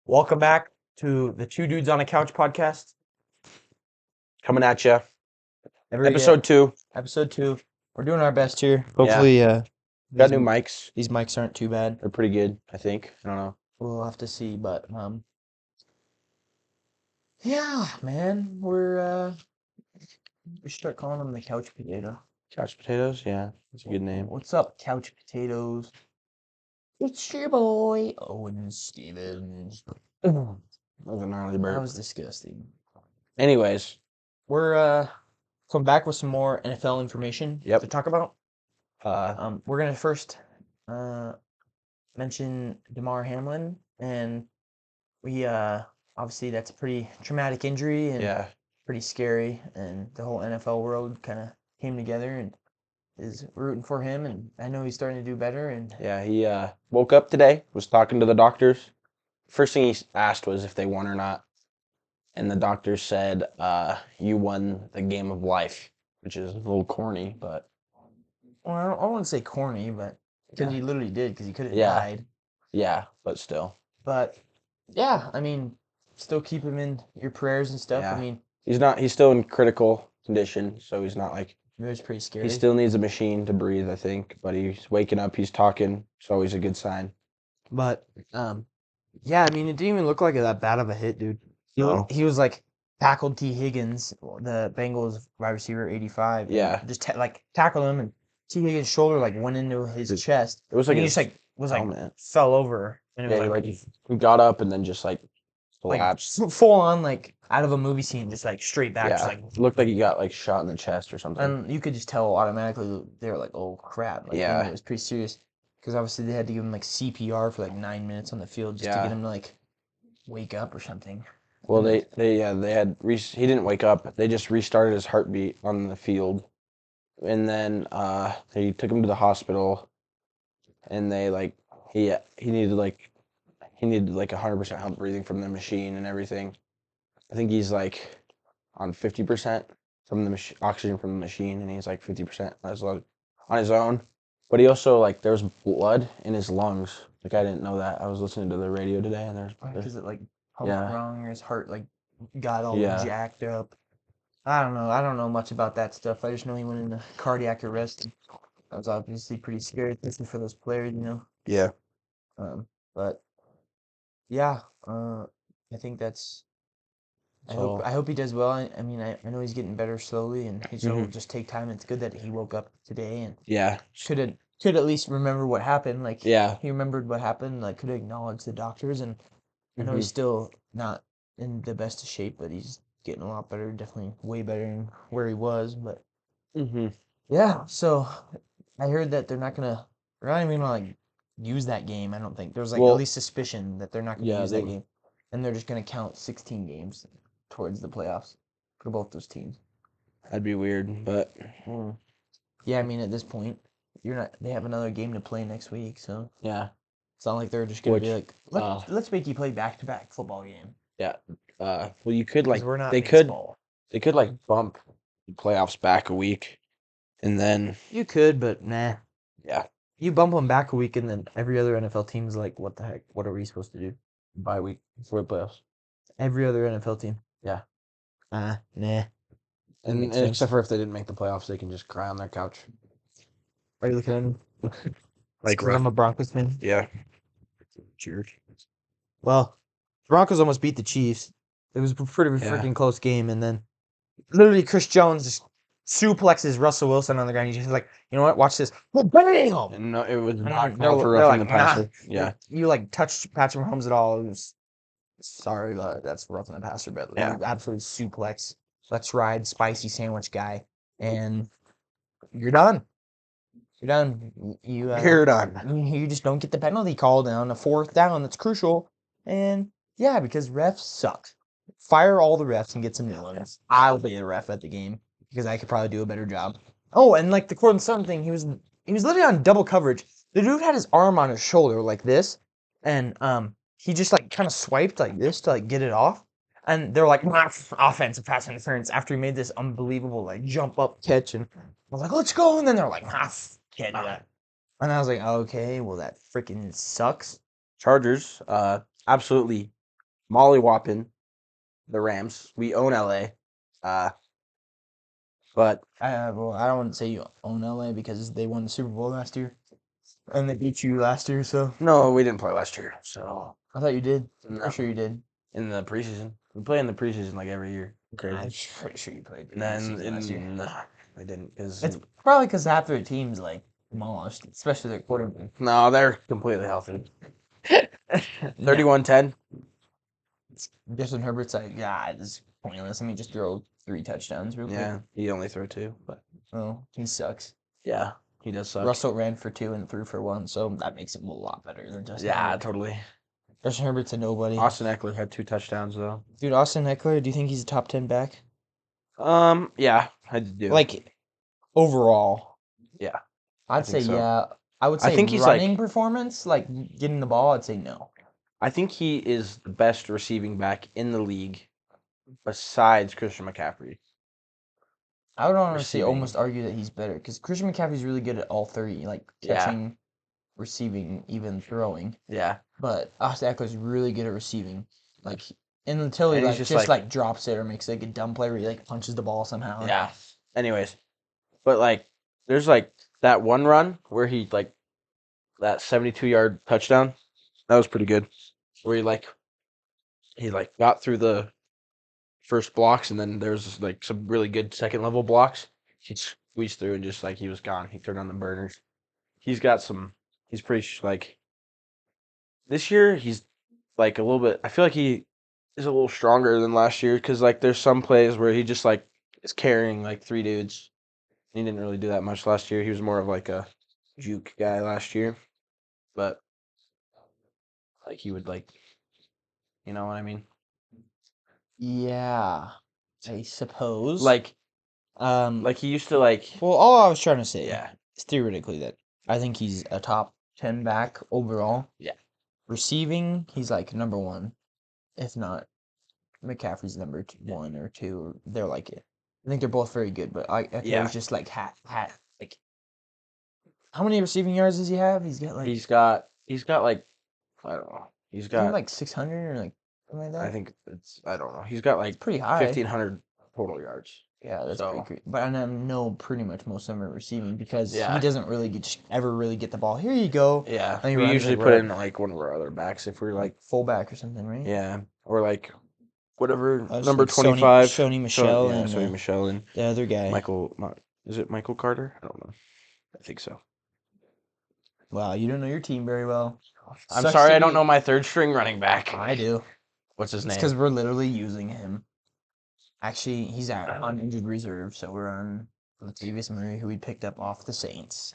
Welcome back to the Two Dudes on a Couch podcast. Coming at you. Every Episode 2. episode 2. We're doing our best here. Hopefully, Got new mics. these mics aren't too bad. They're pretty good, I think. I don't know. We'll have to see, but yeah, man, we should start calling them the Couch Potato. Couch potatoes? Yeah, that's a good name. What's up, Couch Potatoes? It's your boy Owen Stevens. That was a gnarly That burp. was disgusting. Anyways. We're come back with some more NFL information Yep. to talk about. Uh, We're gonna first mention Damar Hamlin, and we obviously that's a pretty traumatic injury and yeah. pretty scary, and the whole NFL world kind of came together and is rooting for him, and I know he's starting to do better. And Yeah, he woke up today, was talking to the doctors. First thing he asked was if they won or not. And the doctor said, you won the game of life, which is a little corny, but well, I don't want to say corny, but because he literally did, because he could have Yeah. died. yeah, but still. But yeah, I mean, still keep him in your prayers and stuff. Yeah. I mean, He's still in critical condition, so he's not like, it was pretty scary. he still needs a machine to breathe, I think, but he's waking up, he's talking. It's always a good sign. But yeah, I mean, it didn't even look like that bad of a hit, dude. No. He was like tackled T. Higgins, the Bengals wide receiver, 85. Yeah. Just tackled him, and T. Higgins' shoulder like went into his chest. It was And like he his just like was like helmet. fell over, and it Yeah, was he got up and then just like like collapsed. full on like out of a movie scene, just like straight back, just Yeah, like. it looked like he got like shot in the chest or something. And you could just tell automatically they were like, "Oh crap!" Like, Yeah. it was pretty serious because obviously they had to give him like CPR for like 9 minutes on the field just to Yeah. get him to like wake up or something. Well, they had he didn't wake up. They just restarted his heartbeat on the field, and then they took him to the hospital, and they like he needed like 100% help breathing from the machine and everything. I think he's like on 50% from the oxygen from the machine, and he's like 50% on his own. But he also like there was blood in his lungs. Like I didn't know that. I was listening to the radio today, and there's Because it like pumped Yeah. wrong, or his heart like got all Yeah. jacked up. I don't know. I don't know much about that stuff. I just know he went into cardiac arrest. That was obviously pretty scary, especially for those players, you know. yeah. But yeah, I think that's. So I hope he does well. I mean, I know he's getting better slowly, and he'll Mhm. just take time. It's good that he woke up today and yeah, could at least remember what happened. Like yeah, he remembered what happened. Like could acknowledge the doctors, and I know Mhm. he's still not in the best of shape, but he's getting a lot better. Definitely way better than where he was. But Mhm. yeah, so I heard that they're not even gonna like use that game. I don't think there's like Well, at least suspicion that they're not gonna yeah, use that they- game, and they're just gonna count 16 games towards the playoffs for both those teams. That'd be weird, but Yeah, I mean at this point, they have another game to play next week, so yeah, it's not like they're just gonna be Which, like, let's make you play back-to-back football game. yeah. Well, you could 'Cause like we're not they could baseball. like bump the playoffs back a week, and then You could, but nah. yeah, You bump them back a week, and then every other NFL team's like, what the heck? What are we supposed to do? bye week for the playoffs. Every other NFL team. Yeah. Nah. And Makes sense. except for if they didn't make the playoffs, they can just cry on their couch. Are you looking at me? Like Because I'm a Broncos fan. Yeah. Cheers. Well, Broncos almost beat the Chiefs. It was a pretty Yeah. freaking close game, and then literally Chris Jones just suplexes Russell Wilson on the ground. He's just like, you know what? Watch this. Well, bam! And no, it was And not they're called for like, roughing the nah, passer. Yeah. You like touched Patrick Mahomes at all? It was, sorry, that's roughing the passer, but Yeah. absolute suplex. Let's ride, spicy sandwich guy, and you're done. You're done. You're done. You just don't get the penalty called on a fourth down. That's crucial. And yeah, because refs suck. Fire all the refs and get some new ones. I'll be a ref at the game because I could probably do a better job. Oh, and like the Cortland Sutton thing, he was literally on double coverage. The dude had his arm on his shoulder like this, and he just like kind of swiped like this to like get it off. And they're like, offensive pass interference after he made this unbelievable like jump up catch, and I was like, let's go. And then they're like, can't do that. And I was like, okay, well that freaking sucks. Chargers, absolutely mollywhopping the Rams. We own LA. But Well, I don't want to say you own LA because they won the Super Bowl last year, and they beat you last year. So no, we didn't play last year. So I thought you did. no, Pretty sure you did. in the preseason. We play in the preseason like every year. I'm Crazy. pretty sure you played And in the season last year. nah, we didn't because It's probably because half their team's like demolished, especially their quarterback. no, they're completely healthy. 31-10. Justin Herbert's like, yeah, this is pointless. Let me just throw 3 touchdowns real quick. Yeah, he only threw 2, but Oh, he sucks. yeah, he does suck. Russell ran for 2 and threw for 1, so that makes him a lot better than Justin Yeah, Herbert. totally. Justin Herbert's a nobody. Austin Eckler had 2 touchdowns though. Dude, Austin Eckler, do you think he's a top 10 back? Yeah, I do. Like, overall. Yeah, I'd say think so. yeah. I would I say think he's running like performance, like getting the ball, I'd say no. I think he is the best receiving back in the league besides Christian McCaffrey. I would honestly Receiving. almost argue that he's better because Christian McCaffrey's really good at all 3, like Yeah. catching, receiving, even throwing. Yeah. But Austin Eckler's really good at receiving. Like, until he And he's like just, like drops it or makes like a dumb play where he like punches the ball somehow. Yeah. Anyways, but like there's like that one run where he like that 72-yard touchdown. That was pretty good. Where he got through the first blocks and then there's like some really good second level blocks. He squeezed through and just like he was gone. He turned on the burners. He's pretty like this year he's like a little bit. I feel like he is a little stronger than last year because like there's some plays where he just like is carrying like 3 dudes. He didn't really do that much last year. He was more of like a juke guy last year, but like he would like, you know what I mean? Yeah, I suppose. Like um, he used to like. well, all I was trying to say, Yeah. is theoretically that I think he's a top 10 back overall. Yeah. Receiving, he's like number 1, if not McCaffrey's number 1 or 2. Or they're like it. I think they're both very good, but Eckler's Yeah. just like like. How many receiving yards does he have? He's got like He's got like I don't know. He's got like 600 or like something like that. I think I don't know. He's got like pretty high. 1,500 total yards. Yeah, that's So- pretty great. But I know pretty much most of them are receiving because Yeah. he doesn't really ever really get the ball. Here you go. Yeah, And he we runs usually like put we're in like one of our other backs if we're like fullback or something, right? yeah, or like whatever Just number like 25, Sony Michelle and Sony Michelle and the other guy. Is it Michael Carter? I don't know. I think so. Wow, you don't know your team very well. I'm Sucks sorry, to I don't be- know my third string running back. I do. What's his It's name? because we're literally using him. Actually, he's on injured reserve, so we're on Latavius Murray, who we picked up off the Saints.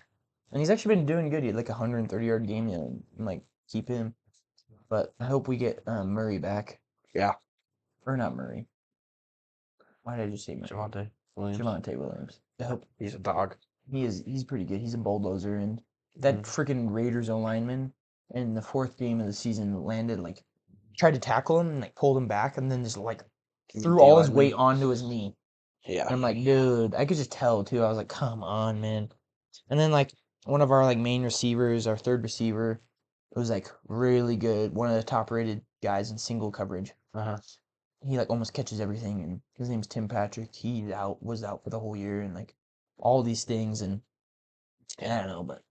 And he's actually been doing good. He had like a 130-yard game, and like keep him. But I hope we get Murray back. Yeah. Or not Murray. Why did I just say Murray? Javonte Williams. Javonte Williams. I hope He's a dog. he's pretty good. He's a bulldozer, and that freaking Raiders lineman in the 4th game of the season landed like tried to tackle him and like pulled him back and then just like threw all his weight onto his knee. Yeah. And I'm like, dude, I could just tell too. I was like, come on, man. And then like one of our like main receivers, our 3rd receiver, was like really good. One of the top rated guys in single coverage. He like almost catches everything, and his name's Tim Patrick. He was out for the whole year, and like all these things, and I don't know, but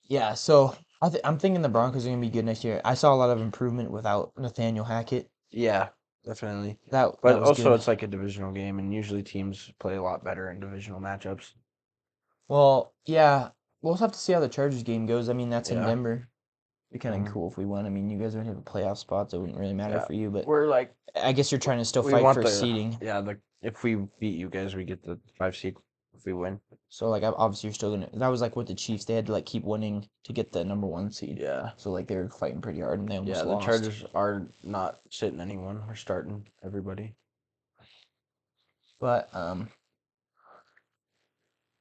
yeah. So I'm thinking the Broncos are gonna be good next year. I saw a lot of improvement without Nathaniel Hackett. Yeah, definitely. That But was also, good. it's like a divisional game, and usually teams play a lot better in divisional matchups. Well, yeah, we'll have to see how the Chargers game goes. I mean, that's in Yeah. Denver. It'd be kind of Mhm. cool if we won. I mean, you guys would have a playoff spot, so it wouldn't really matter Yeah. for you. But We're like, I guess you're trying to still we fight want for the seeding. Yeah, if we beat you guys, we get the 5 seed if we win. So like obviously you're still gonna. That was like with the Chiefs. They had to like keep winning to get the number 1 seed. Yeah. So like they were fighting pretty hard and they almost Yeah, the lost. Chargers are not sitting anyone. We're starting everybody. But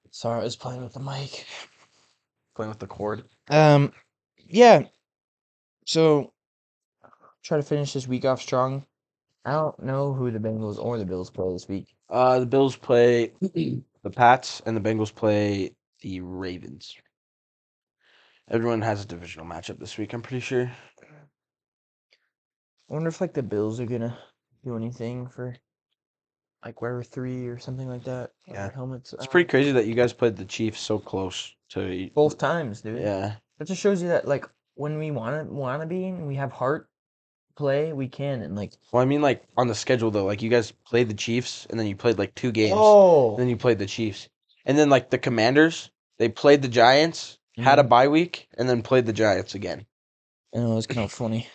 sorry, I was playing with the mic. Playing with the cord. Yeah. So try to finish this week off strong. I don't know who the Bengals or the Bills play this week. The Bills play the Pats, and the Bengals play the Ravens. Everyone has a divisional matchup this week, I'm pretty sure. I wonder if like the Bills are gonna do anything for like wear 3 or something like that. Yeah. Helmets. It's pretty crazy that you guys played the Chiefs so close to. Both times, dude. Yeah. That just shows you that like when we wanna be and we have heart play, we can and like Well, I mean, like on the schedule though, like you guys played the Chiefs, and then you played like 2 games, and oh then you played the Chiefs, and then like the Commanders, they played the Giants, had a Mhm. bye week, and then played the Giants again. I know it was kind of funny,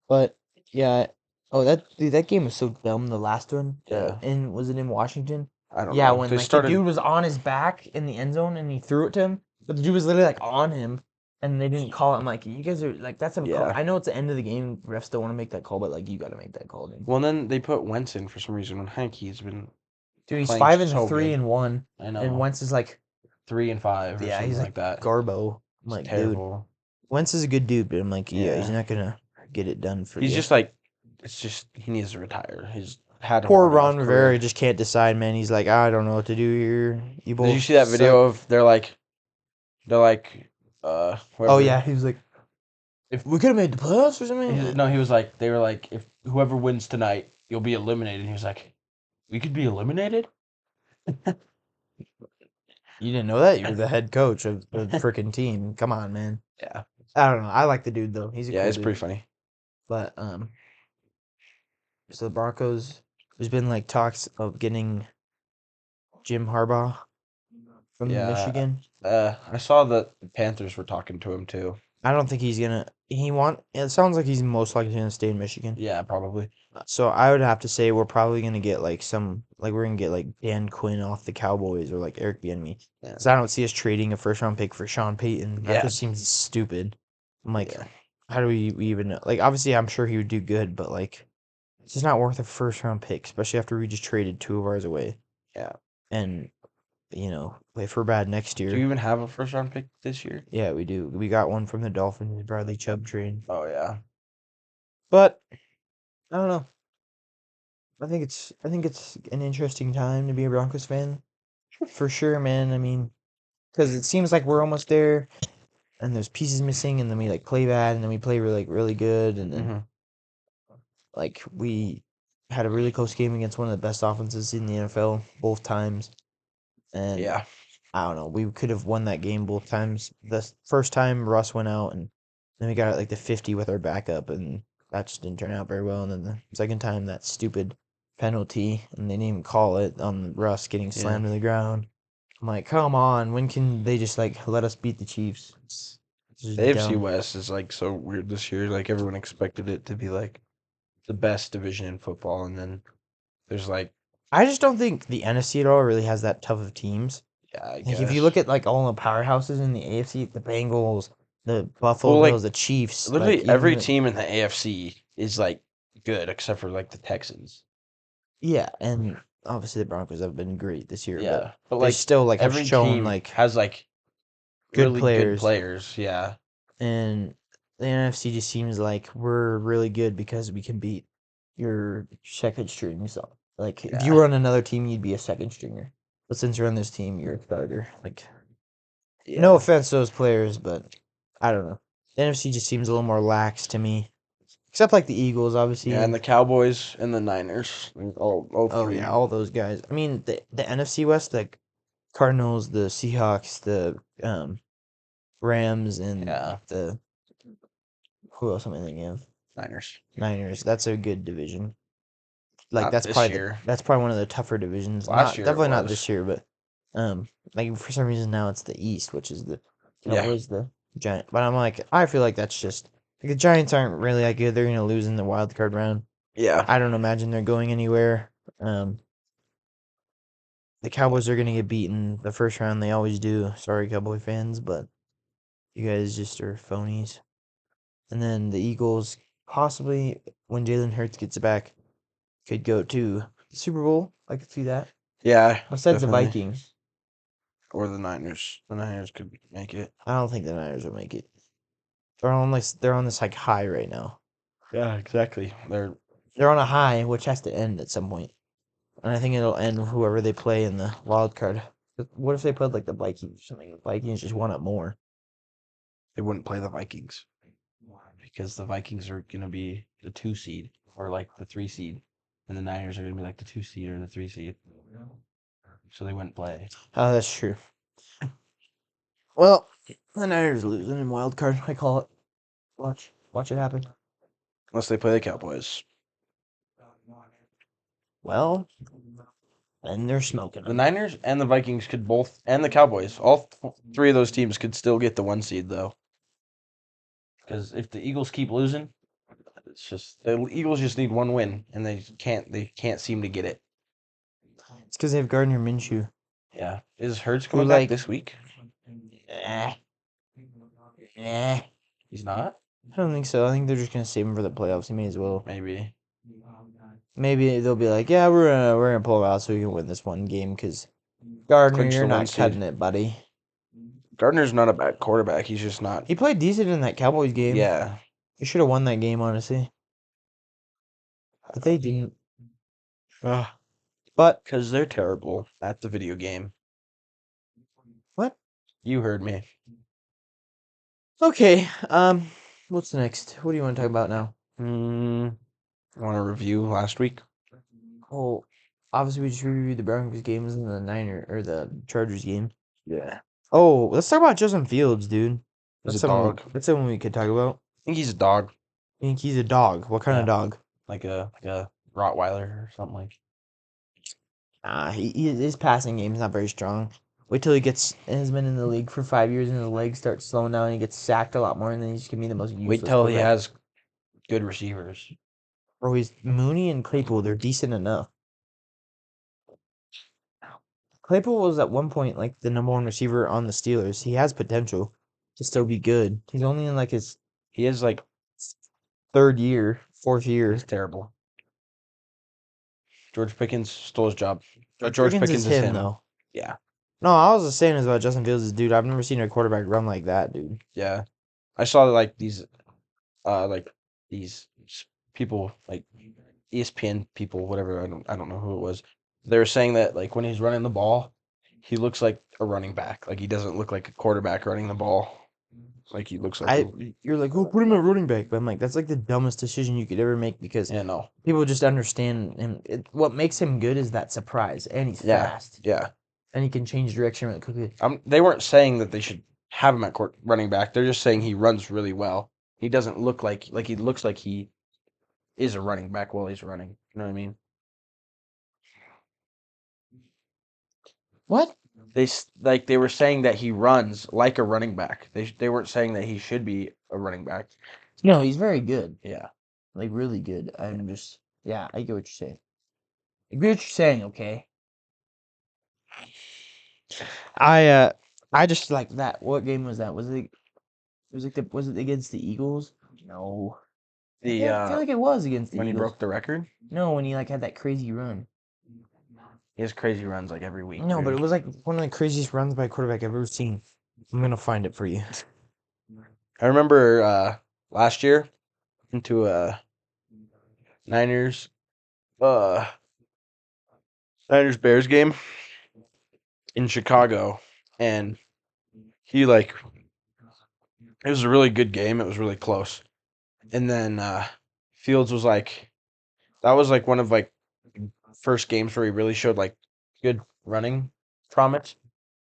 but yeah. Oh, that game was so dumb. The last one, Yeah. was it in Washington? I don't Yeah, know. when They like the started. dude was on his back in the end zone and he threw it to him, but the dude was literally like on him, and they didn't call it. I'm like, you guys are like, that's a call. Yeah. I know it's the end of the game. Refs don't want to make that call, but like, you got to make that call, dude. Well, and then they put Wentz in for some reason when Heineke's been Dude, he's playing 5 and so 3 good. and 1, I and know. Wentz is like, 3-5 or yeah, something he's like like that. Garbo. I'm It's like, dude, terrible. Wentz is a good dude, but I'm like, yeah, he's Yeah. not gonna get it done for He's you. just like, it's just he needs to retire. He's had a Poor long Ron enough Rivera career. just can't decide, man. He's like, I don't know what to do here. You Did you both see that suck. video of they're like Oh whoever. yeah, he was like, if we could have made the playoffs or something. No, he was like, they were like, if whoever wins tonight, you'll be eliminated. And he was like, we could be eliminated? You didn't know that? You're the head coach of the freaking team. Come on, man. Yeah. I don't know. I like the dude though. He's a Yeah, cool it's dude. pretty funny. But so the Broncos, there's been like talks of getting Jim Harbaugh from Yeah. Michigan. I saw that the Panthers were talking to him too. I don't think he's gonna. It sounds like he's most likely gonna stay in Michigan. Yeah, probably. So I would have to say we're probably gonna get like we're gonna get like Dan Quinn off the Cowboys or like Eric Bieniemy. Yeah. Because I don't see us trading a first round pick for Sean Payton. That Yeah. just seems stupid. I'm like, Yeah. how do we even know? Like, obviously, I'm sure he would do good, but like, it's just not worth a first round pick, especially after we just traded 2 of ours away. Yeah. And if we're bad next Do you year, even have a first round pick this year? yeah, we do. We got one from the Dolphins, Bradley Chubb trade. Oh yeah. But I don't know. I think it's an interesting time to be a Broncos fan, for sure, man. I mean, because it seems like we're almost there, and there's pieces missing, and then we like play bad, and then we play really good, and then Mm-hmm. like we had a really close game against one of the best offenses in the NFL both times, and Yeah. I don't know, we could have won that game both times. The first time Russ went out, and then we got like the 50 with our backup, and that just didn't turn out very well. And then the second time, that stupid penalty, and they didn't even call it on Russ getting Yeah. slammed to the ground. I'm like, come on, when can they just like let us beat the Chiefs? It's just The AFC dumb. West is like so weird this year. Like everyone expected it to be like the best division in football, and then there's like, I just don't think the NFC at all really has that tough of teams. yeah, I Like if guess. you look at like all the powerhouses in the AFC, the Bengals, the Buffalo Well, like Bills, the Chiefs, like literally even every team in the AFC is like good except for like the Texans. yeah, and obviously the Broncos have been great this year, but Yeah, but they like still like have every shown team like has like good really good players, players. Yeah, and the NFC just seems like we're really good because we can beat your second string. So like if you yeah, were on another team, you'd be a second stringer, but since you're on this team, you're a starter. Like no yeah, offense to those players, but I don't know. The NFC just seems a little more lax to me. Except like the Eagles, obviously, yeah. And and the Cowboys and the Niners, like, all oh three. yeah, all those guys. I mean, the NFC West, the Cardinals, the Seahawks, the Rams, and Yeah, the who else am I thinking of? Niners. Niners. That's a good division. Like Not this year. that's probably one of the tougher divisions. Last Not year it definitely not was. this year, but like for some reason now it's the East, which is the Yeah, Cowboys, the Giant. But I'm like, I feel like that's just like the Giants aren't really that good. They're gonna lose in the wild card round. yeah. I don't imagine they're going anywhere. The Cowboys are gonna get beaten the first round. They always do. Sorry, Cowboy fans, but you guys just are phonies. And then the Eagles, possibly when Jalen Hurts gets back, could go to the Super Bowl. I could see that. Yeah, Besides the definitely. Vikings, Or the Niners. The Niners could make it. I don't think the Niners will make it. They're on this like high right now. Yeah, exactly. They're on a high, which has to end at some point. And I think it'll end with whoever they play in the wild card. But what if they played like the Vikings or something? The Vikings just won up more. They wouldn't play the Vikings because the Vikings are gonna be the 2 seed or like the 3 seed, and the Niners are gonna be like the 2 seed or the 3 seed. So they wouldn't play. Oh, that's true. Well, the Niners losing in wild card. I call it. Watch it happen. Unless they play the Cowboys. Well, then they're smoking The them. Niners and the Vikings could both, and the Cowboys, all 3 of those teams could still get the 1 seed though. Because if the Eagles keep losing, it's just the Eagles just need 1 win, and they can't seem to get it. It's because they have Gardner Minshew. Yeah, is Hurts Who coming back like? this week? Eh, He's not. I don't think so. I think they're just gonna save him for the playoffs. He may as well. Maybe. Maybe they'll be like, yeah, we're gonna pull him out so we can win this one game because Gardner, Clinch you're the 1 not seed. cutting it, buddy. Gardner's not a bad quarterback. He's just not. He played decent in that Cowboys game. Yeah, He should have won that game, honestly, but they didn't. But because they're terrible at the video game. what? You heard me. Okay. What's next? What do you want to talk about now? I want to review last week. Oh, obviously we just reviewed the Broncos games and the Chargers game. Yeah. Oh, let's talk about Justin Fields, dude. He's That's a dog. That's something we could talk about. I think he's a dog, I think he's a dog. What kind of Yeah. dog? like a Rottweiler or something like. His passing game is not very strong. Wait till has been in the league for 5 years and his legs start slowing down and he gets sacked a lot more and then he's gonna be the most useless. Wait till he quarterback. has good receivers. Bro, he's Mooney and Claypool. They're decent enough. Claypool was at one point like the number 1 receiver on the Steelers. He has potential to still be good. He's only in like his He is like 3rd year, 4th year. he's terrible. George Pickens stole his job. George Pickens is him though. Yeah. No, I was just saying this about Justin Fields, dude. I've never seen a quarterback run like that, dude. Yeah. I saw like these people like ESPN people, whatever, I don't know who it was. They were saying that like when he's running the ball, he looks like a running back. Like he doesn't look like a quarterback running the ball. Like he looks like You're like, oh, put him at running back, but I'm like, that's like the dumbest decision you could ever make because yeah, no. people just understand him. What makes him good is that surprise, and he's fast, Yeah. and he can change direction really quickly. They weren't saying that they should have him at running back. They're just saying he runs really well. He doesn't look like he looks like he is a running back while he's running. You know what I mean? What? They were saying that he runs like a running back. They weren't saying that he should be a running back. No, he's very good, Yeah. like really good. I'm just, yeah, I get what you're saying. I get what you're saying. Okay. I just like that. What game was that? Was it? Was it against the Eagles? No. I feel like it was against the when he Eagles. broke the record. No, when he like had that crazy run. He has crazy runs like every week. No, but it was like one of the craziest runs by a quarterback I've ever seen. I'm gonna find it for you. I remember last year into a Niners Bears game in Chicago, and he like it was a really good game. It was really close, and then Fields was like that was like one of like first games where he really showed like good running promise,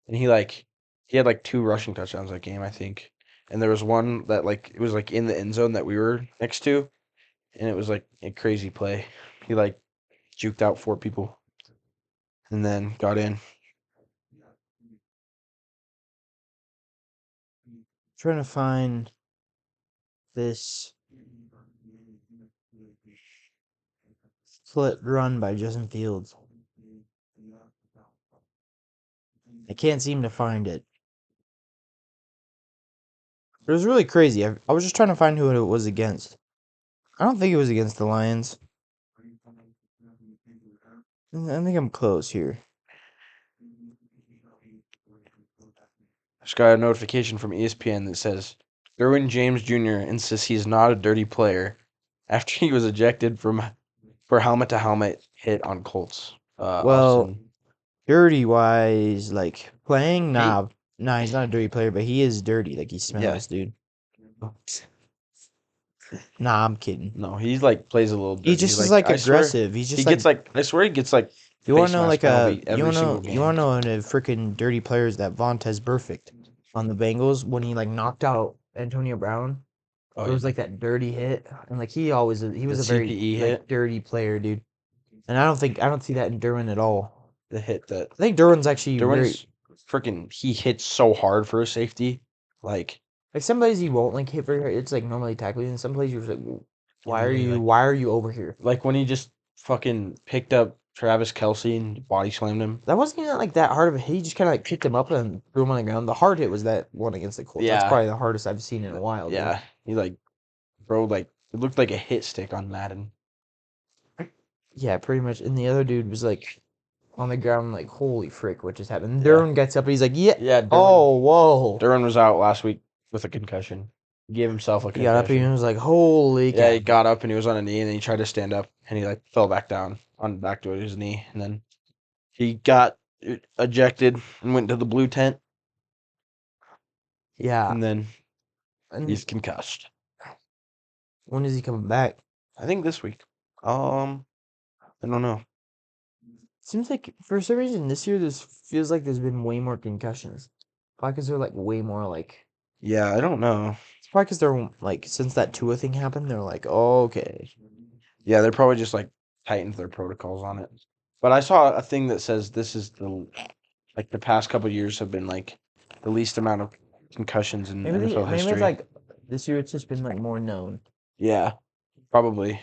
and he had like 2 rushing touchdowns that game, I think. And there was one that like it was like in the end zone that we were next to, and it was like a crazy play. He like juked out 4 people and then got in. Trying to find this split run by Justin Fields. I can't seem to find it. It was really crazy. I was just trying to find who it was against. I don't think it was against the Lions. I think I'm close here. Just got a notification from ESPN that says Derwin James Jr. insists he's not a dirty player after he was ejected for helmet to helmet hit on Colts. Well, dirty wise, like playing, nah, he's not a dirty player, but he is dirty. Like he smells, dude. Nah, I'm kidding. No, he's like plays a little dirty. He just is like I swear, aggressive. He's he just gets like I swear he gets like you want face to know mask like a penalty every single game. you want to know a freaking dirty player is that Vontez Perfect on the Bengals when he like knocked out Antonio Brown. Oh, It was like that dirty hit, and like he was the a very CTE like hit, dirty player, dude. And I don't see that in Derwin at all. the hit that I think Derwin's actually very Derwin's freaking he hits so hard for a safety, like like some plays he won't like hit very hard. It's like normally tackling, and some plays you're just like, literally, like why are you over here? when he just fucking picked up Travis Kelsey and body slammed him. That wasn't even like that hard of a hit. He just kind of like picked him up and threw him on the ground. The hard hit was that one against the Colts. That's Yeah, probably the hardest I've seen in a while. Dude. yeah, he like bro like it looked like a hit stick on Madden. Yeah, pretty much. And the other dude was like on the ground, like, holy frick, what just happened? Yeah. Derwin gets up and he's like, yeah. Yeah, Oh, whoa. Duran was out last week with a concussion. He gave himself a He got up and he concussion. was like, holy Yeah, he cow. got up and he was on a knee and then he tried to stand up and he like fell back down on back to his knee and then he got ejected and went to the blue tent Yeah. and then And he's concussed. when is he coming back? I think this week. I don't know. Seems like for some reason this year this feels like there's been way more concussions. Probably because they're like way more like Yeah, I don't know. it's probably because they're like since that Tua thing happened, they're like, okay. Yeah, they're probably just like tightened their protocols on it. But I saw a thing that says this is the past couple years have been like the least amount of concussions in NFL Maybe history. it's like this year it's just been like more known. Yeah, probably.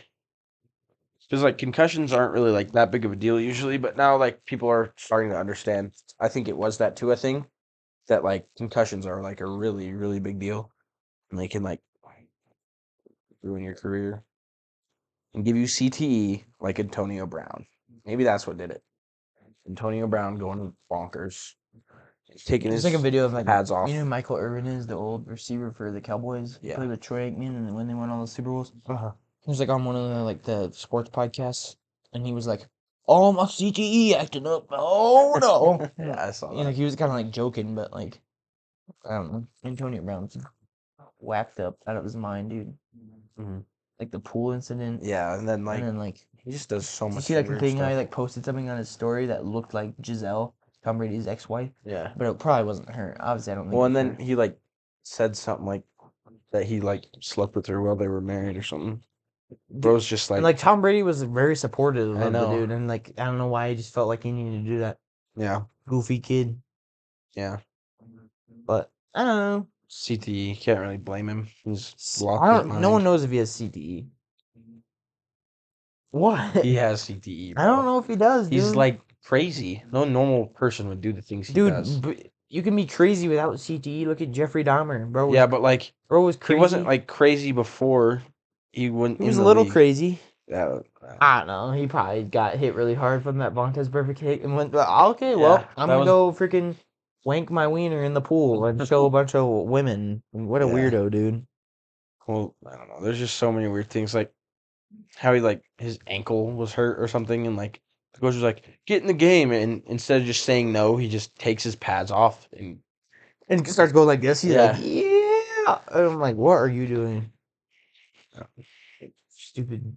Because like concussions aren't really like that big of a deal usually, but now like people are starting to understand. I think it was that Tua thing that like concussions are like a really really big deal, and they can like ruin your career and give you CTE like Antonio Brown. Maybe that's what did it. Antonio Brown going bonkers, taking There's his like a video of like pads off. you know who Michael Irvin is, the old receiver for the Cowboys. He Yeah. played with Troy Aikman and when they won all the Super Bowls. Uh-huh. He was like on one of the like the sports podcasts and he was like, oh my CTE acting up. Oh no. Yeah, I saw You know, that. like, he was kinda like joking, but like I don't know. Antonio Brown's whacked up out of his mind, dude. Mhm. Like the pool incident. Yeah, and then Like he just does so did you much see like the weird thing how he stuff. like posted something on his story that looked like Giselle, Tom Brady's ex-wife? Yeah. But it probably wasn't her. Obviously I don't think Well, it and was then her. he like said something like that he like slept with her while they were married or something. Bro's just And like, like Tom Brady was very supportive I of the know. dude, and like I don't know why he just felt like he needed to do that. Yeah, Goofy kid, yeah. but I don't know. CTE, can't really blame him. He's I lost his don't. No one mind. knows if he has CTE. What? He has CTE, I don't bro. know if he does, He's dude. like crazy. No normal person would do the things he does. Dude, you can be crazy without CTE. Look at Jeffrey Dahmer, bro. Yeah, but like Bro was he crazy. wasn't like crazy before he went He was in a the little league. crazy. Yeah, I don't know. He probably got hit really hard from that Vontez perfect hit and went, okay, well, Yeah, I'm that gonna was- go freaking wank my wiener in the pool and show a bunch of women. What a Yeah. weirdo, dude. well, I don't know. There's just so many weird things, like how he like his ankle was hurt or something, and like the coach was like, "Get in the game," and instead of just saying no, he just takes his pads off and And starts going like this. He's Yeah. like, yeah. And I'm like, what are you doing? Stupid,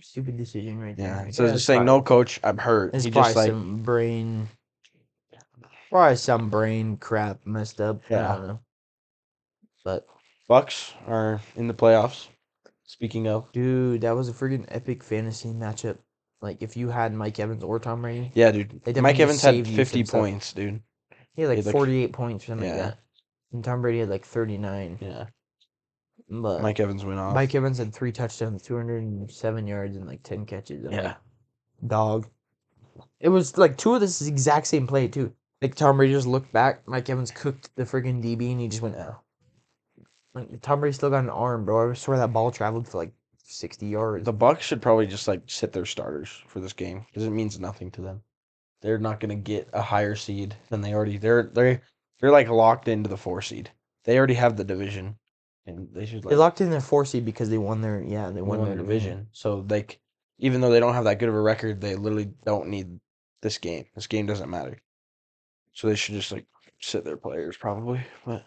stupid decision right there. yeah. I So guess just saying, "No, coach, I'm hurt." It's He probably just like some brain crap messed up. I Yeah. don't know. But Bucks are in the playoffs. Speaking of, dude, that was a freaking epic fantasy matchup. Like if you had Mike Evans or Tom Brady, yeah, dude, they definitely Mike Evans had saved you 50 some stuff. points, dude. He had like He had, like, 48 points or something like yeah. that. And Tom Brady had like 39. Yeah, But Mike Evans went off. Mike Evans had 3 touchdowns, 207 yards, and like 10 catches. I'm Yeah. like, dog. It was like 2 of this exact same play too. Like Tom Brady just looked back, Mike Evans cooked the freaking DB, and he just went, oh. Like Tom Brady still got an arm, bro. I swear that ball traveled for like 60 yards. The Bucks should probably just like sit their starters for this game because it means nothing to them. They're not gonna get a higher seed than they already. They're like locked into the 4 seed. They already have the division, and they should They like locked in their 4 seed because they won their they won their division. So like, even though they don't have that good of a record, they literally don't need this game. This game doesn't matter. So they should just like sit their players probably. But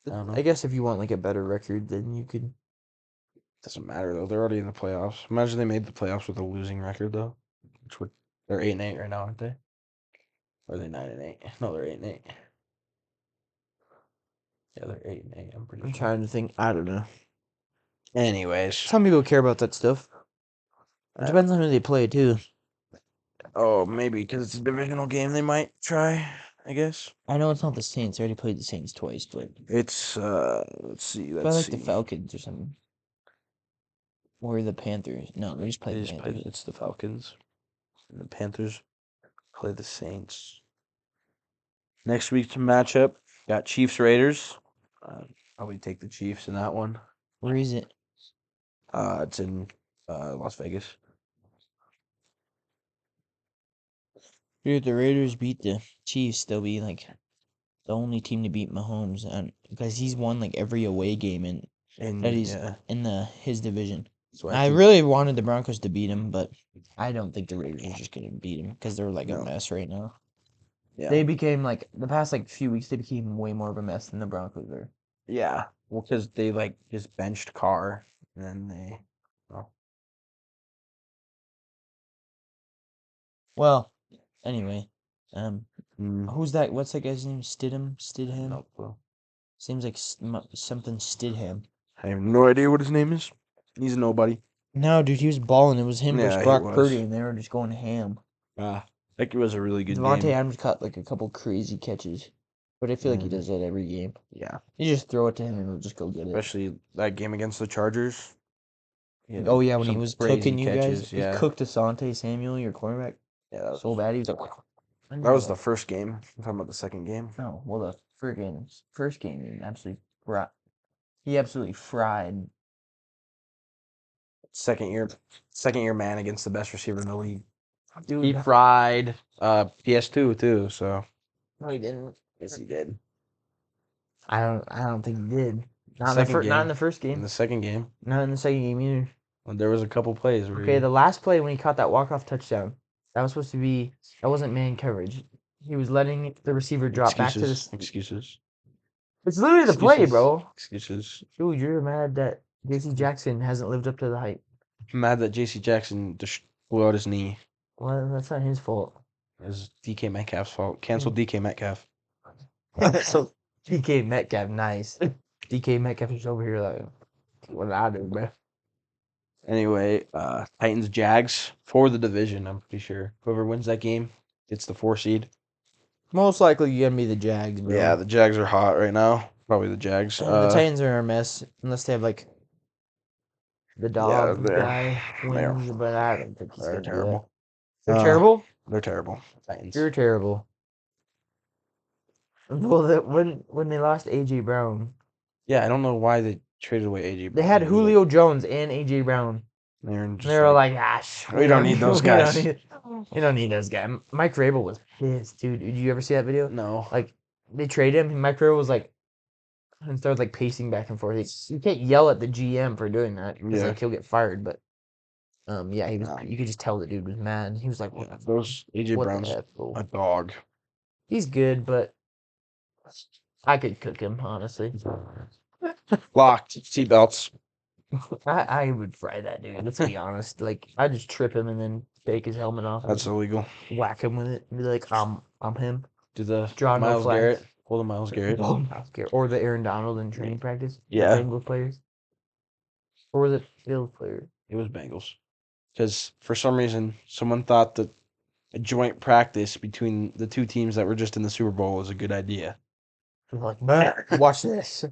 I don't know. I guess if you want like a better record, then you could Doesn't matter though. They're already in the playoffs. Imagine they made the playoffs with a losing record though. They're 8-8 right now, aren't they? Or are they 9-8? No, they're 8-8. Yeah, they're 8-8. I'm pretty I'm sure. trying to think. I don't know. Anyways, Some people care about that stuff. It depends on who they play too. oh, maybe because it's a divisional game, they might try. I guess I know it's not the Saints. I already played the Saints twice, but it's let's see, I like the Falcons or something. Or the Panthers. No, they just play the Panthers. It's the Falcons. And the Panthers play the Saints. Next week's matchup got Chiefs Raiders. Probably take the Chiefs in that one. Where is it? It's in Las Vegas. Dude, the Raiders beat the Chiefs, they'll be like the only team to beat Mahomes, and because he's won like every away game that he's in his division. So I really wanted the Broncos to beat him, but I don't think the Raiders are just gonna beat him because they're like a mess right now. Yeah. They became like the past like few weeks they became way more of a mess than the Broncos are. Yeah. Well, because they like just benched Carr, and then they. Well, anyway, Mm, who's that? What's that guy's name? Stidham. no clue. Seems like something Stidham. I have no idea what his name is. He's a nobody. No, dude, he was balling. It was him versus Yeah, he Brock was. Purdy, and they were just going ham. I think it was a really good Devontae game. Adams caught like a couple crazy catches, but I feel like he does that every game. Yeah. You just throw it to him and he'll just go get it. Especially that game against the Chargers. Oh yeah, when he some was crazy cooking you catches, guys, yeah. he cooked Asante Samuel, your cornerback, Yeah, that was, so bad. He was like, that was the first game. I'm talking about the second game. no. Well, the first game, he absolutely fried. He absolutely fried. Second year man against the best receiver in the league. Dude, He fried PS2 too, so no, he didn't. yes he did. I don't think he did. Not in the first game. In the second game. Not in the second game either. There was a couple plays where Okay, the last play when he caught that walk-off touchdown, that was supposed to be, that wasn't man coverage. He was letting the receiver drop back to the. Excuses. It's literally the play, bro. Excuses. Dude, you're mad that J.C. Jackson hasn't lived up to the hype. I'm mad that J.C. Jackson blew out his knee. Well, that's not his fault. It was DK Metcalf's fault. Cancel DK Metcalf. So DK Metcalf, nice. DK Metcalf is over here like, what did I do, bro? Anyway, Titans Jags for the division. I'm pretty sure whoever wins that game gets the 4 seed. Most likely you're gonna be the Jags, bro. Yeah, the Jags are hot right now. Probably the Jags. The Titans are a mess unless they have like the dog guy wins, but I don't think he's They're gonna terrible. They're terrible. They're terrible. Titans. You're terrible. Well, when they lost AJ Brown, Yeah, I don't know why they traded away AJ Brown. they had Julio Jones and AJ Brown. They were like, we don't need those guys. We don't need those guys. Mike Vrabel was pissed, dude. Did you ever see that video? No. Like, they traded him, and Mike Vrabel was like, and started like pacing back and forth. You can't yell at the GM for doing that because like he'll get fired. But yeah, he was. You could just tell the dude was mad. He was like, "What?" Those AJ Brown's a dog. He's good, but I could cook him honestly. Locked seatbelts. I would fry that dude. Let's be honest. Like I'd just trip him and then take his helmet off. That's illegal. Whack him with it and be like, I'm him. Do the Draw Miles no flags. Garrett. Pull the Miles Garrett. Or the Aaron Donald in training practice. Yeah. Bengals players. Or was it Bills players? It was Bengals. Because for some reason, someone thought that a joint practice between the two teams that were just in the Super Bowl was a good idea. Like, man, watch this.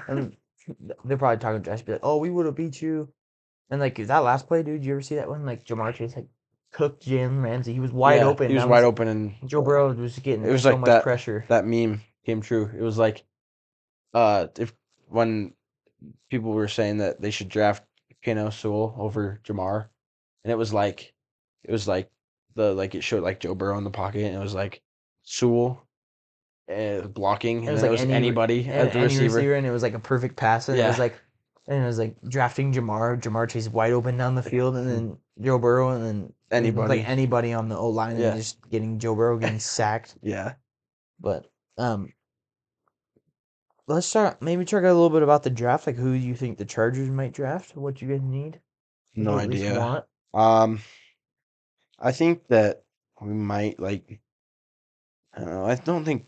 And they're probably talking trash, be like, "Oh, we would have beat you." And like, is that last play, dude? You ever see that one? Like, Jamar Chase like cooked Jalen Ramsey. He was wide open. He was wide open, and Joe Burrow was getting it was so like much pressure. That meme came true. It was like, if when people were saying that they should draft Kano Sewell over Jamar, and it showed like Joe Burrow in the pocket, and it was like Sewell blocking, and then it was anybody as the receiver, and it was like a perfect pass, and it was like drafting Jamar Chase wide open down the field, and then Joe Burrow, and then anybody on the O line, and just getting Joe Burrow getting sacked. Yeah, but let's start. Maybe talk a little bit about the draft. Like, who you think the Chargers might draft? What you guys need? No Or at least idea. want. I think that we might like. I don't know. I don't think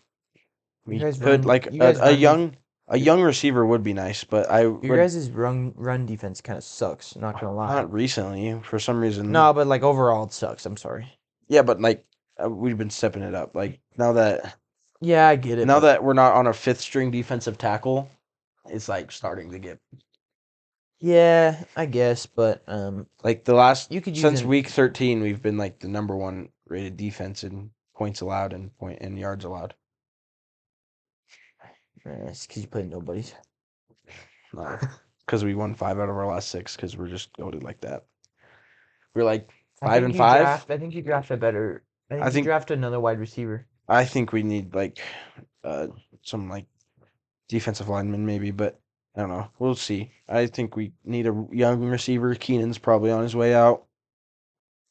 You we guys could run. like You guys a run. young receiver would be nice, but I Your would guys' run defense kind of sucks. Not gonna lie. not recently for some reason. No, but like overall, it sucks. I'm sorry. Yeah, but like we've been stepping it up. Like Yeah, I get it. now but that we're not on a fifth string defensive tackle, it's like starting to get yeah, I guess. But like the last you could use since an. week 13, we've been like the number one rated defense in points allowed and point and yards allowed. It's because you played nobodies. Because we won 5 out of our last 6 because we're just goaded like that. We're like I 5 think and you 5. draft. I think you draft a better. I think you draft another wide receiver. I think we need like some like defensive lineman maybe, but I don't know. We'll see. I think we need a young receiver. Keenan's probably on his way out,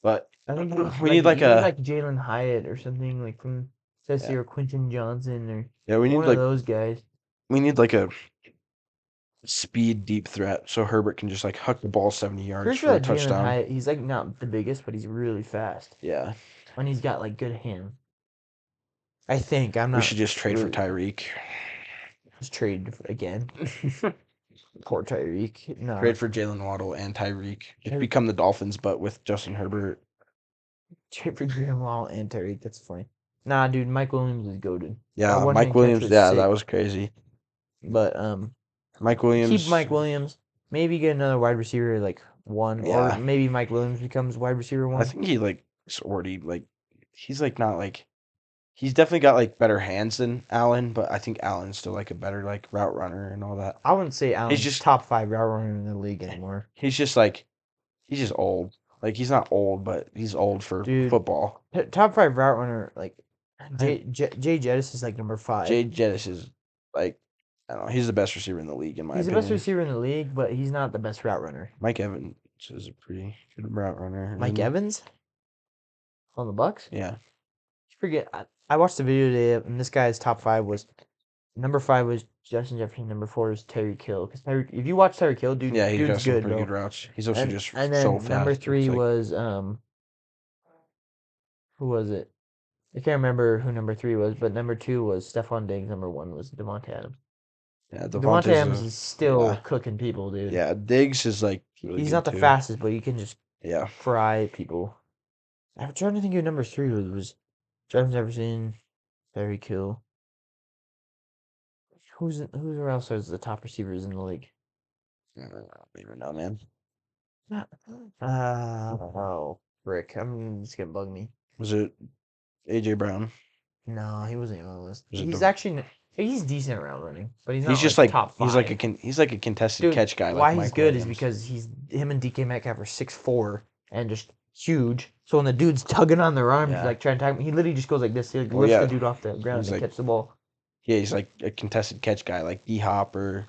but I think we need like you need a like Jalen Hyatt or something like from Ceci yeah, or Quentin Johnson or yeah. one of those guys. We need like a speed deep threat so Herbert can just like huck the ball 70 yards Pretty for sure a that Jalen touchdown. Hyatt, he's like not the biggest, but he's really fast. Yeah, And he's got like good hands. I think I'm we not. should just trade for Tyreek. Just trade again. Poor Tyreek. No. Trade for Jalen Waddle and Tyreek. Just become the Dolphins, but with Justin Herbert. Trade for Graham Wall and Tyreek. That's funny. Nah, dude, Mike Williams is goaded. Yeah, Mike Williams. Yeah, that was crazy. But Mike Williams. keep Mike Williams. Maybe get another wide receiver like one, or Yeah. maybe Mike Williams becomes wide receiver one. I think he like is already like he's like not like he's definitely got like better hands than Allen, but I think Allen's still like a better like route runner and all that. I wouldn't say Allen's just- top 5 route runner in the league anymore. He's just like he's just old. Like he's not old, but he's old for Dude. football. Top 5 route runner like Jay Jettis is like number 5. Jay Jettis is like I don't know. He's the best receiver in the league in my He's the opinion. best receiver in the league, but he's not the best route runner. Mike Evans is a pretty good route runner. Mike Evans on the Bucks? Yeah. You forget. I watched the video today, and this guy's top 5 was number 5 was Justin Jefferson. Number 4 is Tyreek Hill. Because if you watch Tyreek Hill, dude, Yeah, he's got dude's some good, pretty bro. good routes. He's also just and then so fast. number 3 It's like- was who was it? I can't remember who number 3 was, but number 2 was Stephon Diggs. Number 1 was Devontae Adams. yeah, Devontae Adams is still cooking people, dude. Yeah, Diggs is like really he's good not the too. fastest, but you can just Yeah. fry people. I'm trying to think who number 3 was Justin Jefferson, Tyreek Hill. Who else is the top receivers in the league? I don't even know, man. Oh, Rick. It's gonna bug me. Was it AJ Brown? No, he wasn't even on the list. Was it He's the- actually he's decent around running, but he's not He's just like like top 5. he's like a contested Dude, catch guy. why Like he's Mike good is Williams. because him and DK Metcalf are 6'4" and just huge. So when the dude's tugging on their arms, Yeah. like trying to tag him, he literally just goes like this. He like, Oh, lifts yeah. the dude off the ground He's and like- catch the ball. Yeah, he's like a contested catch guy, like D Hop or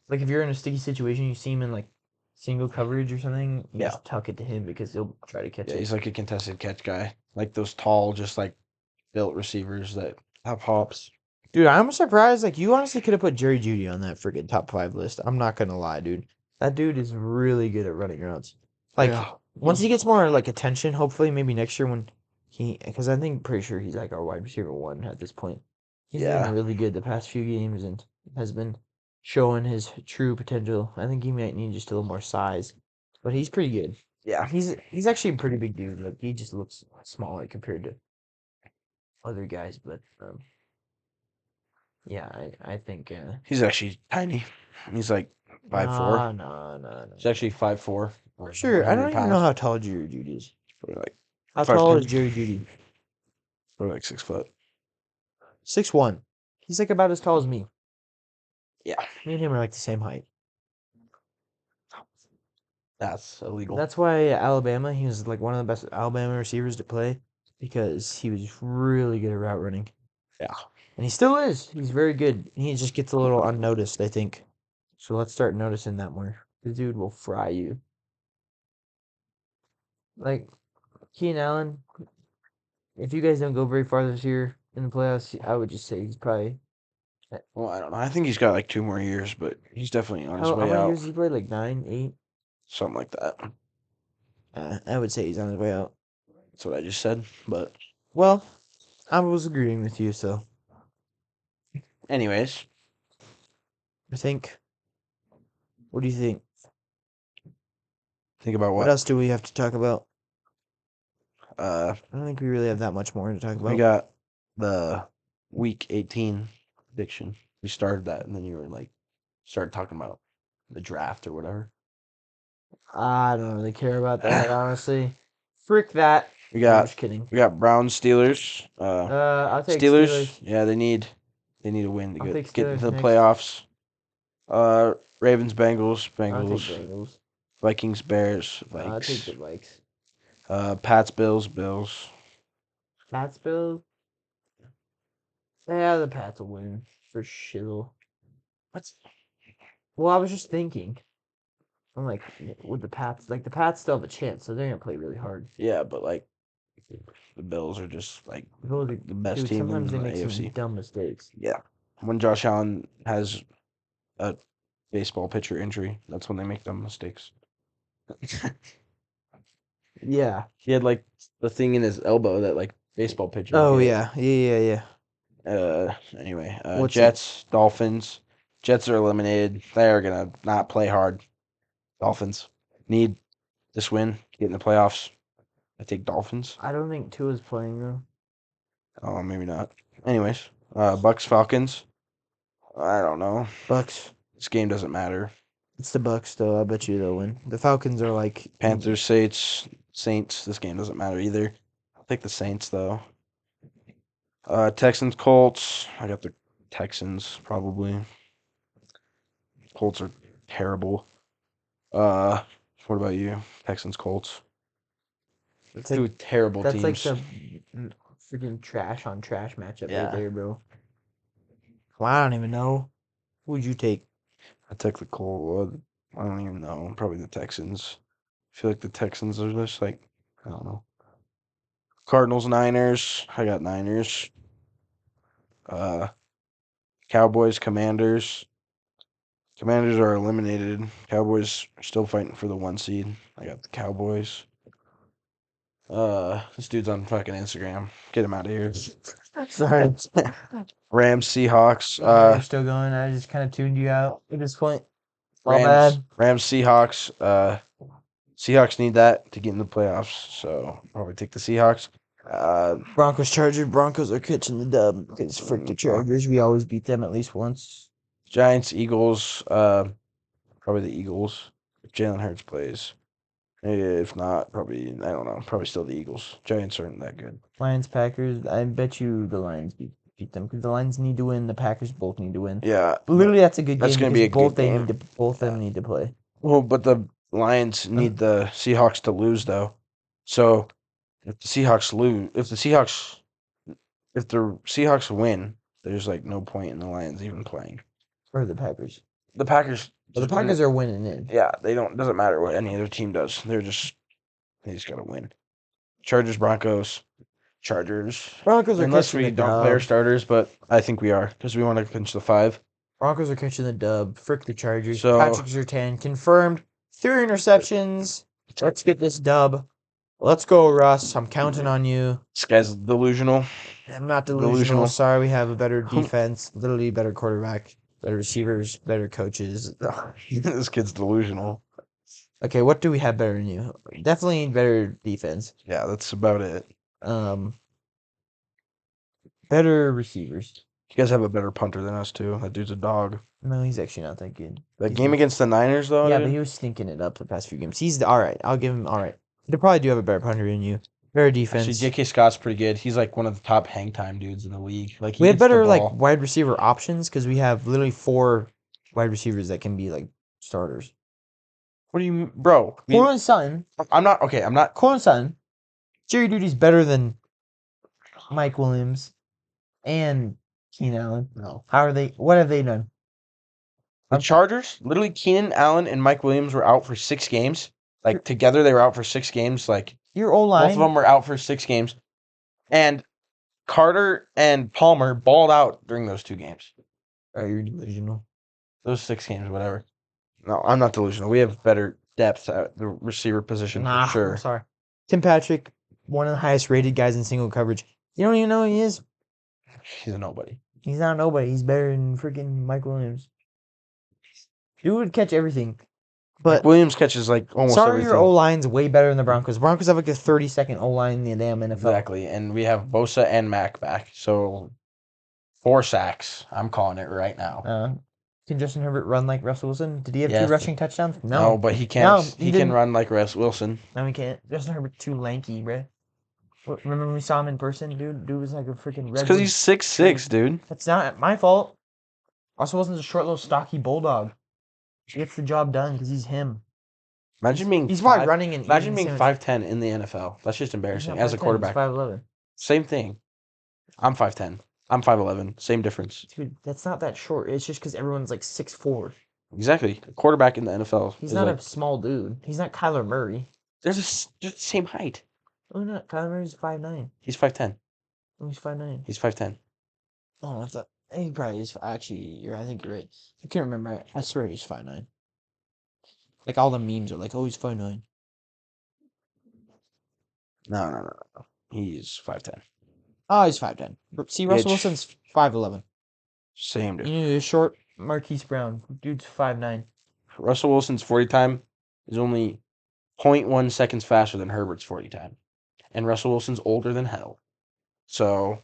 Like if you're in a sticky situation, you see him in like single coverage or something, you Yeah. just tuck it to him because he'll try to catch yeah, it. he's like a contested catch guy, like those tall, just like built receivers that have hops. Dude, I'm surprised. Like, you honestly could have put Jerry Jeudy on that freaking top 5 list. I'm not gonna lie, dude. That dude is really good at running routes. Like, Yeah. once he gets more like attention, hopefully, maybe next year when because I think pretty sure he's like our wide receiver 1 at this point. He's Yeah. been really good the past few games and has been showing his true potential. I think he might need just a little more size, but he's pretty good. Yeah, He's actually a pretty big dude. Like, he just looks small like compared to other guys, but yeah, I think he's actually tiny. He's like 5'4". No. He's actually 5'4". For sure. I don't even know how tall Jerry Jeudy is. Probably like How 5'10". tall is Jerry Jeudy? probably like 6 foot. 6'1". He's like about as tall as me. Yeah, Me and him are like the same height. that's illegal. That's why Alabama, he was like one of the best Alabama receivers to play because he was really good at route running. Yeah. And he still is. He's very good. He just gets a little unnoticed, I think. So let's start noticing that more. The dude will fry you. Like, Keenan Allen, if you guys don't go very far this year in the playoffs, I would just say he's probably Well, I don't know. I think he's got like 2 more years, but he's definitely on his How way many out. years did he play? Like 9, 8? Something like that. I would say he's on his way out. That's what I just said. But Well, I was agreeing with you, so anyways, I think. What do you think? think about What what? else do we have to talk about? Uh, I don't think we really have that much more to talk we about. got the week 18 prediction. We started that, and then you were like, started talking about the draft or whatever. I don't really care about that, honestly. Frick that. We No, I'm got just kidding. Browns Steelers. I'll take Steelers. Steelers. Yeah, they need a win to I'll take get into Steelers the next. playoffs. Ravens, Bengals, I'll take Bengals, Bengals. Vikings, Bears, I'll take the Vikes. Vikes. Pats, Bills, Bills. Pats, Bills. Yeah, the Pats will win for shizzle. What's Well, I was just thinking. I'm like, with the Pats, like the Pats still have a chance, so they're gonna play really hard. Yeah, but like the Bills are just like Bills are- the best Dude, team sometimes in they the make some AFC. dumb mistakes. Yeah, when Josh Allen has a baseball pitcher injury, that's when they make dumb mistakes. Yeah. He had like the thing in his elbow that like baseball pitchers Oh get. yeah. Anyway, What's it? Jets, Dolphins. Jets are eliminated. They are gonna not play hard. Dolphins need this win, get in the playoffs. I take Dolphins. I don't think Tua's playing though. Oh, maybe not. Anyways, Bucks, Falcons. I don't know. Bucks. This game doesn't matter. It's the Bucks though. I bet you they'll win. The Falcons are like Panthers, Saints. This game doesn't matter either. I'll take the Saints though. Texans, Colts. I got the Texans probably. Colts are terrible. What about you? Texans, Colts. It's Two like terrible that's like teams. the freaking trash on trash matchup Yeah. right there, bro. Well, I don't even know. Who'd you take? I took the Colts. I don't even know. Probably the Texans. I feel like the Texans are just like, I don't know. Cardinals, Niners. I got Niners. Uh, Cowboys, Commanders. Commanders are eliminated. Cowboys are still fighting for the 1 seed. I got the Cowboys. This dude's on fucking Instagram. Get him out of here. Sorry. Rams, Seahawks. You're still going. I just kind of tuned you out at this point. My bad. Rams, Seahawks. Seahawks need that to get in the playoffs, so probably take the Seahawks. Broncos, Chargers. Broncos are catching the dub because frick the Chargers. We always beat them at least once. Giants, Eagles. Probably the Eagles. If Jalen Hurts plays. If not, probably I don't know. Probably still the Eagles. Giants aren't that good. Lions, Packers. I bet you the Lions beat them because the Lions need to win. The Packers both need to win. Yeah, Literally, that's a good that's game gonna because be a both good game. both them need to play. Well, but the Lions need the Seahawks to lose though. So if the Seahawks lose, if the Seahawks win, there's like no point in the Lions even playing. Or the Packers. The Packers. But the Packers are winning in. Yeah, they don't. Doesn't matter what any other team does. They just gotta win. Chargers, Broncos, Chargers. Broncos are Unless catching we the don't play our dub. starters, but I think we are because we want to clinch the 5. Broncos are catching the dub. Frick the Chargers. So- Patrick Surtain confirmed 3 interceptions. Let's get this dub. Let's go, Russ. I'm counting on you. This guy's delusional. I'm not delusional. Sorry, we have a better defense, literally better quarterback, better receivers, better coaches. This kid's delusional. Okay, what do we have better than you? Definitely better defense. Yeah, that's about it. Better receivers. You guys have a better punter than us too. That dude's a dog. No, he's actually not that good. That game against the Niners though. Yeah, dude? but he was stinking it up the past few games. He's all right. I'll give him all right. They probably do have a better punter than you. Better defense. Actually, J.K. Scott's pretty good. He's like one of the top hang time dudes in the league. Like we had gets the better like ball. wide receiver options because we have literally 4 wide receivers that can be like starters. What do you, bro? Cortland Sutton. I'm not okay. I'm not. Cortland Sutton. Jerry Duty's better than Mike Williams and Keenan Allen. No. How are they? What have they done? The Chargers, literally, Keenan Allen and Mike Williams were out for 6 games. Like together, they were out for 6 games. Like Your O-line. both of them were out for 6 games, and Carter and Palmer balled out during those 2 games. You're delusional. Those 6 games, whatever. No, I'm not delusional. We have better depth at the receiver position for I'm sure. sorry. Tim Patrick, one of the highest rated guys in single coverage. You don't even know who he is. He's a nobody. He's not nobody. He's better than freaking Mike Williams. Dude would catch everything. But Williams catches like almost sorry, everything. your O line's way better than the Broncos. Broncos have like a 32nd O line in the damn NFL. Exactly, and we have Bosa and Mack back, so 4 sacks. I'm calling it right now. Can Justin Herbert run like Russell Wilson? Did he have 2 Yes. rushing touchdowns? No, but he can't. No, he can run like Russ Wilson. No, he can't. Justin Herbert's too lanky, bro. Remember when we saw him in person? Dude was like a freaking red. It's because he's 6'6", dude. That's not my fault. Russell Wilson's a short, little, stocky bulldog. He gets the job done because he's him. Imagine being He's probably running and Imagine eating being sandwiches. 5'10" in the NFL. That's just He's embarrassing not as a 5'10", quarterback. He's 5'11". Same thing. I'm 5'10". I'm 5'11". Same difference. Dude, that's not that short. It's just because everyone's like 6'4". Exactly. A quarterback in the NFL. He's is not like, a small dude. He's not Kyler Murray. they're just the same height. Oh, not Kyler Murray's 5'9". He's 5'10". Oh, he's 5'9". He's 5'10". Oh, that's he probably is. Actually, I think you're right. I can't remember. I swear he's 5'9". Like all the memes are like, oh, he's 5'9". No. He's 5'10". Oh, he's 5'10". See, Russell Wilson's 5'11". Same You dude. need a short Marquise Brown. Dude's 5'9". Russell Wilson's 40 time is only 0.1 seconds faster than Herbert's 40 time. And Russell Wilson's older than hell. So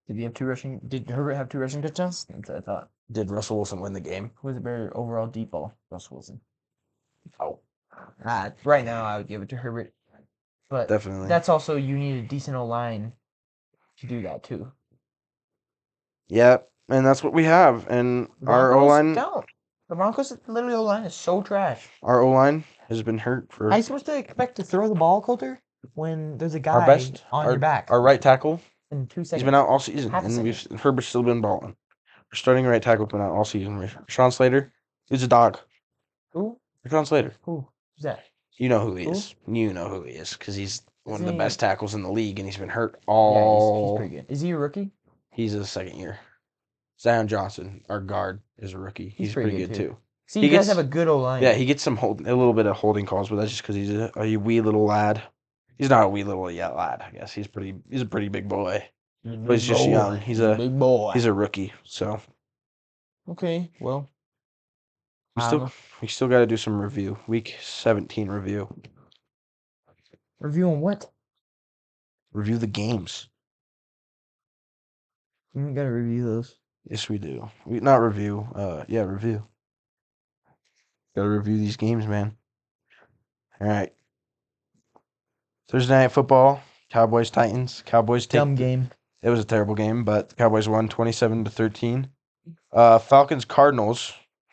Did Herbert have 2 rushing touchdowns? That's what I thought. did Russell Wilson win the game? Who was a better overall deep ball? Russell Wilson. Oh, Right now, I would give it to Herbert. But definitely. that's also, you need a decent O-line to do that, too. Yeah, and that's what we have. And our O-line... don't. The Broncos' literally O-line is so trash. Our O-line has been hurt for... How are you supposed to expect to throw the ball, Coulter, when there's a guy on your back? Our right tackle, in 2 seconds. he's been out all season, Half a and second. Herbert's still been balling. Our starting right tackle's been out all season. Sean Slater, he's a dog. Who? Sean Slater. Who's that? You know who he Who? is. You know who he is, because he's one of the he- best tackles in the league, and he's been hurt Yeah, all... he's pretty good. Is he a rookie? He's a second year. Zion Johnson, our guard, is a rookie. He's pretty good too. See, He you guys gets- have a good O-line. Yeah, he gets a little bit of holding calls, but that's just because he's a wee little lad. He's not a wee little lad, I guess. He's a pretty big boy. But he's just young. He's a big boy. He's a rookie. So Okay, well. we still got to do some review. Week 17 review. Review on what? Review the games. We gotta review those. Yes, we do. Not review. Review. Gotta review these games, man. All right. Thursday Night Football. Cowboys Titans. Cowboys take. Dumb game. It was a terrible game, but the Cowboys won 27-13. Falcons Cardinals.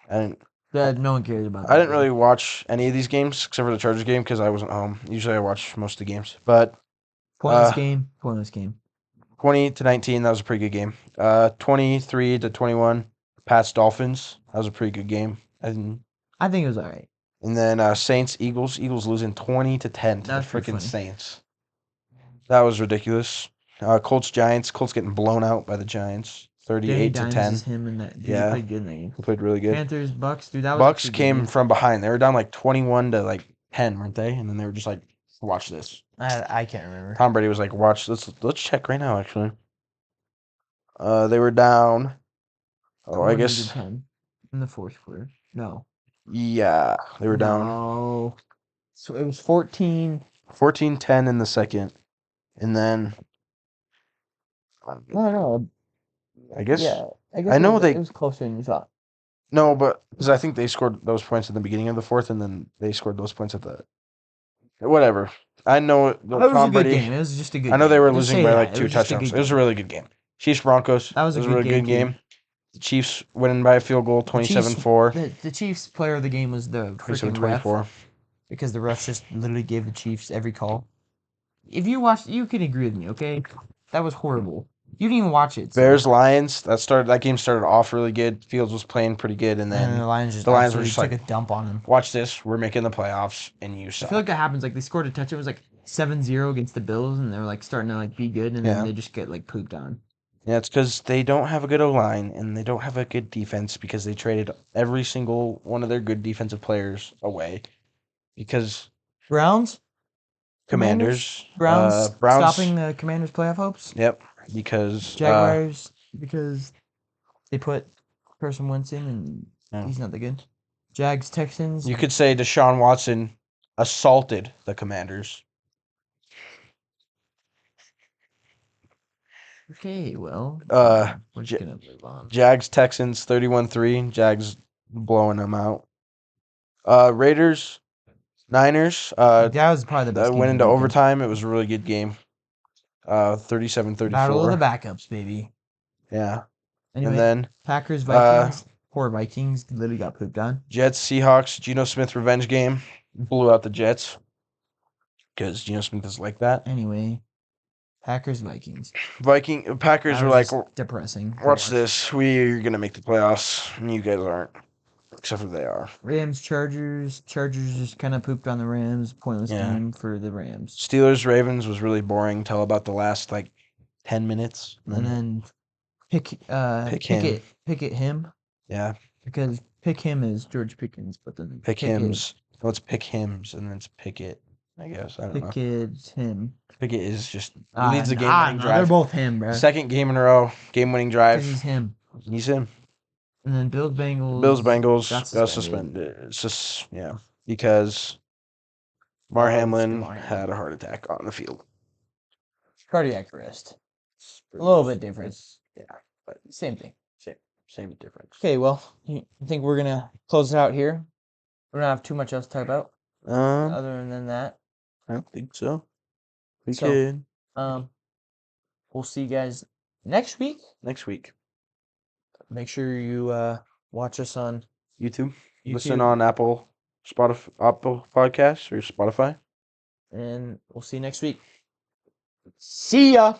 No one cares about that. I didn't really watch any of these games except for the Chargers game because I wasn't home. Usually I watch most of the games, but Pointless game. 20-19, that was a pretty good game. 23-21, Pats Dolphins. That was a pretty good game. I think it was all right. And then Saints Eagles. Eagles losing 20-10 to the That's pretty freaking funny. Saints. That was ridiculous. Colts Giants. Colts getting blown out by the Giants, 38-10. Him and that. Dude, Yeah. he played good in that game. Who played really good. Panthers, Bucks, dude. That was Bucks actually came good. from behind. They were down like 21-10, weren't they? And then they were just like, watch this. I can't remember. Tom Brady was like, watch. Let's check right now, actually. They were down. Oh, I guess. 110 in the fourth quarter. No. Yeah, they were down No. So it was 14. 14-10 in the second. And then No. I guess Yeah. I know it was closer than you thought. no, but because I think they scored those points at the beginning of the fourth, and then they scored those points at the whatever. I know It was Tom a good Brady. game. It was just a good I know game. they were Just losing say by that. like It 2 was just a touchdowns. good It was a game. really good game. Chiefs Broncos. That was a it good really good game, game. The Chiefs winning by a field goal, 27-4. The Chiefs player of the game was the freaking ref, 27-24. because the refs just literally gave the Chiefs every call. If you watched, you can agree with me, okay? That was horrible. You didn't even watch it. So. Bears Lions. That game started off really good. Fields was playing pretty good, and then the Lions were just took like, a dump on him. watch this. We're making the playoffs, and you I suck. feel like that happens. Like they scored a touchdown. It was like 7-0 against the Bills, and they were like starting to like be good, and then they just get like pooped on. Yeah, it's because they don't have a good O-line and they don't have a good defense because they traded every single one of their good defensive players away. Because Browns? Commanders, Browns Browns, stopping the Commanders' playoff hopes? yep, because Jaguars, because they put Carson Wentz in and No. he's not that good. Jags, Texans. you could say Deshaun Watson assaulted the Commanders. Okay, well, we're just J- gonna move on. Jags, Texans, 31-3. Jags blowing them out. Raiders, Niners. That was probably the best game Went of into the weekend. overtime. It was a really good game. 37-34. Battle of the backups, baby. Yeah. Anyway, And then Packers, Vikings. Poor Vikings literally got pooped on. Jets, Seahawks, Geno Smith revenge game. Blew out the Jets. Because Geno Smith is like that. Anyway, Packers, Vikings. Packers That were was like, just depressing. to watch watch. this. We're going to make the playoffs. And you guys aren't. Except for they are. Rams, Chargers. Chargers just kind of pooped on the Rams. Pointless Yeah. game for the Rams. Steelers, Ravens was really boring till about the last, 10 minutes. And then Pickett him. Yeah. Because Pick him is George Pickens, but then Pick Hims. No, it's Pick Hims, and then it's Pickett, I guess. I don't know. Pickett's him. Pickett is just leads the game winning no, drive. they're both him, bro. Second game in a row, game winning drive. Because he's him. He's him. And then Bills, Bengals. Bengals got got suspended. suspended. It's just because Damar Hamlin Damar had a heart attack on the field. Cardiac arrest. A little bit different. Yeah, but Same thing. same difference. Okay, well, I think we're gonna close it out here. We don't have too much else to talk about other than that. I don't think so. We So, could we'll see you guys next week. next week. Make sure you watch us on YouTube. YouTube. Listen on Apple Podcasts or Spotify. And we'll see you next week. See ya.